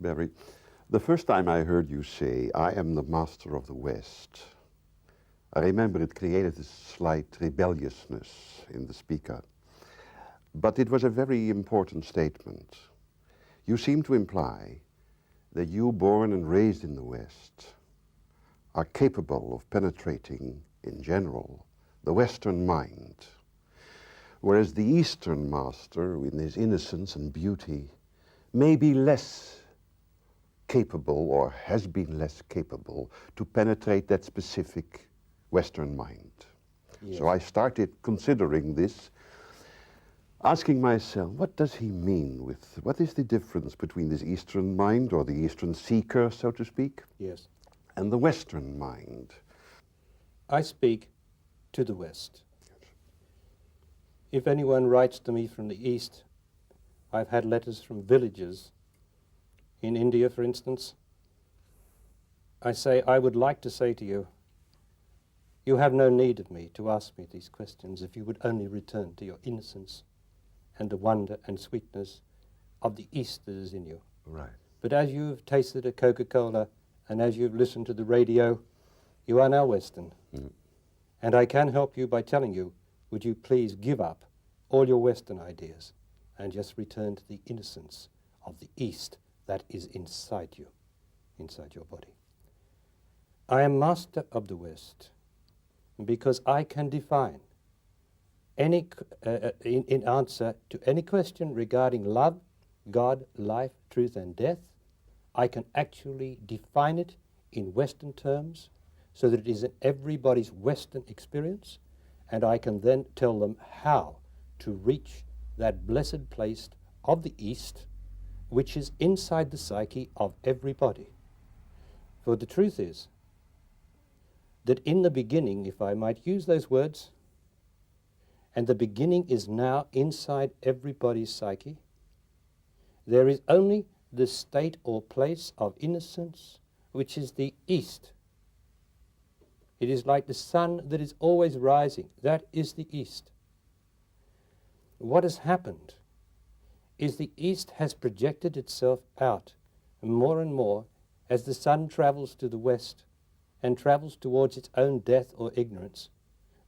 Barry, the first time I heard you say, "I am the master of the West," I remember it created a slight rebelliousness in the speaker. But it was a very important statement. You seem to imply that you, born and raised in the West, are capable of penetrating, in general, the Western mind, whereas the Eastern master, in his innocence and beauty, may be less capable, or has been less capable, to penetrate that specific Western mind. Yes. So I started considering this, asking myself, what does he mean with, what is the difference between this Eastern mind, or the Eastern seeker, so to speak, yes, and the Western mind? I speak to the West. If anyone writes to me from the East, I've had letters from villages in India, for instance. I say, I would like to say to you, you have no need of me to ask me these questions if you would only return to your innocence and the wonder and sweetness of the East that is in you. Right. But as you've tasted a Coca-Cola and as you've listened to the radio, you are now Western. Mm. And I can help you by telling you, would you please give up all your Western ideas and just return to the innocence of the East that is inside you, inside your body. I am master of the West because I can define any, in answer to any question regarding love, God, life, truth and death, I can actually define it in Western terms so that it is in everybody's Western experience, and I can then tell them how to reach that blessed place of the East, which is inside the psyche of everybody. For the truth is that in the beginning, if I might use those words, and the beginning is now inside everybody's psyche, there is only the state or place of innocence, which is the East. It is like the sun that is always rising. That is the East. What has happened is the East has projected itself out more and more as the sun travels to the West and travels towards its own death or ignorance.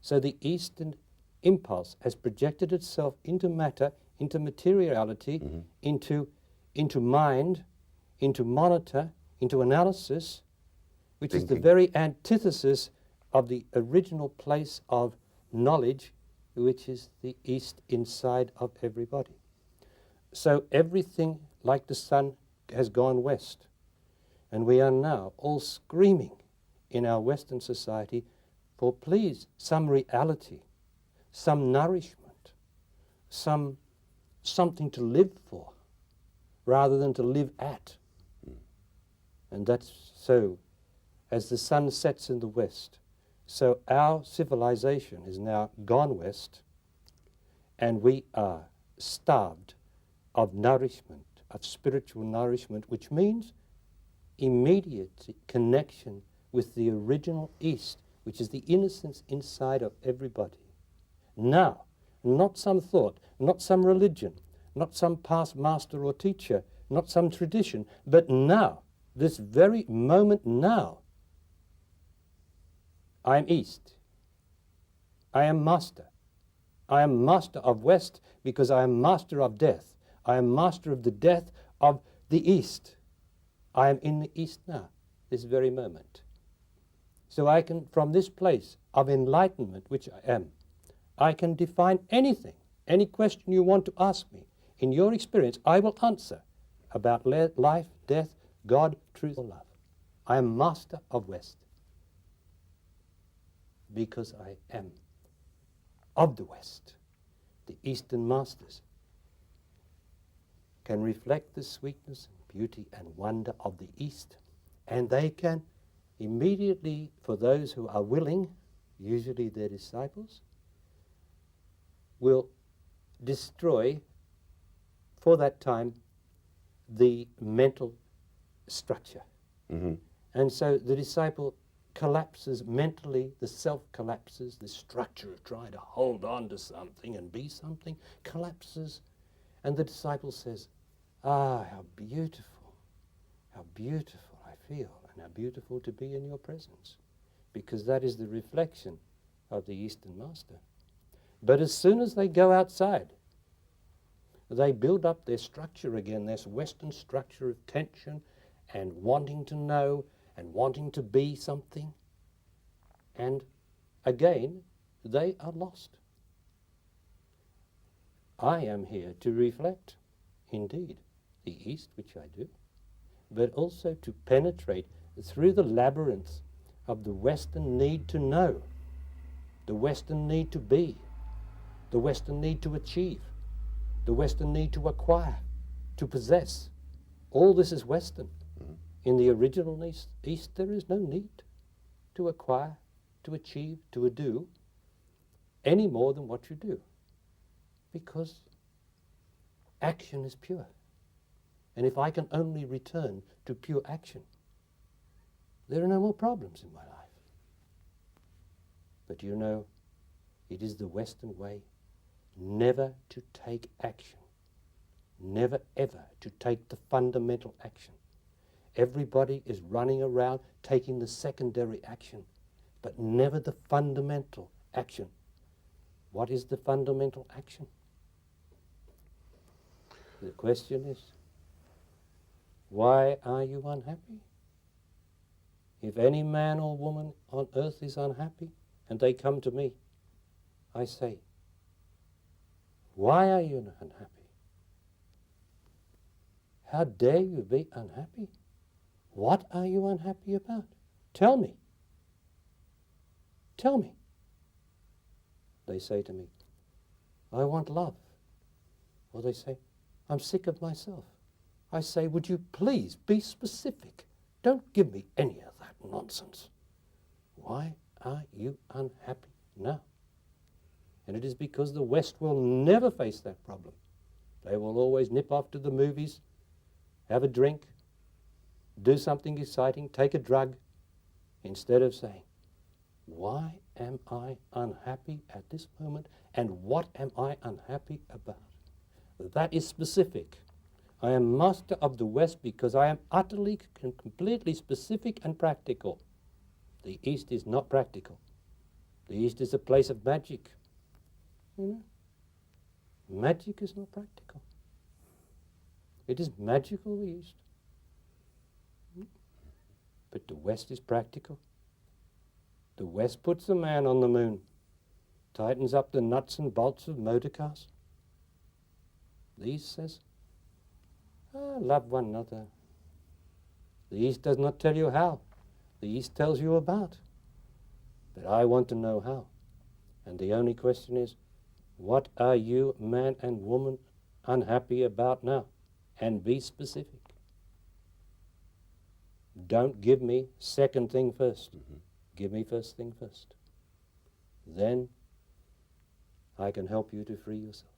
So the Eastern impulse has projected itself into matter, into materiality, into mind, into monitor, into analysis, which is the very antithesis of the original place of knowledge, which is the East inside of everybody. So everything, like the sun, has gone west. And we are now all screaming in our Western society for, please, some reality, some nourishment, something to live for, rather than to live at. And that's so. As the sun sets in the west, so our civilization is now gone west, and we are starved of nourishment, of spiritual nourishment, which means immediate connection with the original East, which is the innocence inside of everybody. Now, not some thought, not some religion, not some past master or teacher, not some tradition, but now, this very moment now, I am East. I am master. I am master of West because I am master of death. I am master of the death of the East. I am in the East now, this very moment. So I can, from this place of enlightenment, which I am, I can define anything, any question you want to ask me. In your experience, I will answer about life, death, God, truth, or love. I am master of West because I am of the West. The Eastern masters can reflect the sweetness, beauty, and wonder of the East, and they can immediately, for those who are willing, usually their disciples, will destroy for that time the mental structure. And so the disciple collapses mentally, the self collapses, the structure of trying to hold on to something and be something collapses, and the disciple says, ah, how beautiful. how beautiful I feel and how beautiful to be in your presence, because that is the reflection of the Eastern Master. But as soon as they go outside, they build up their structure again, this Western structure of tension and wanting to know and wanting to be something. And again, they are lost. I am here to reflect, indeed, the East, which I do, but also to penetrate through the labyrinth of the Western need to know, the Western need to be, the Western need to achieve, the Western need to acquire, to possess. All this is Western. In the original East, there is no need to acquire, to achieve, to do, any more than what you do, because action is pure. And if I can only return to pure action, there are no more problems in my life. But you know, it is the Western way never to take action, never ever to take the fundamental action. Everybody is running around taking the secondary action, but never the fundamental action. What is the fundamental action? The question is, why are you unhappy? If any man or woman on earth is unhappy and they come to me, I say, why are you unhappy? How dare you be unhappy? What are you unhappy about? Tell me. Tell me. They say to me, I want love. Or they say, I'm sick of myself. I say, would you please be specific? Don't give me any of that nonsense. Why are you unhappy now? And it is because the West will never face that problem. They will always nip off to the movies, have a drink, do something exciting, take a drug, instead of saying, why am I unhappy at this moment, and what am I unhappy about? That is specific. I am master of the West because I am utterly and completely specific and practical. The East is not practical. The East is a place of magic. You know? Magic is not practical. It is magical, the East. But the West is practical. The West puts a man on the moon, tightens up the nuts and bolts of motor cars. The East says, love one another. The East does not tell you how. The East tells you about. But I want to know how. And the only question is, what are you, man and woman, unhappy about now? And be specific. Don't give me second thing first. Give me first thing first. Then I can help you to free yourself.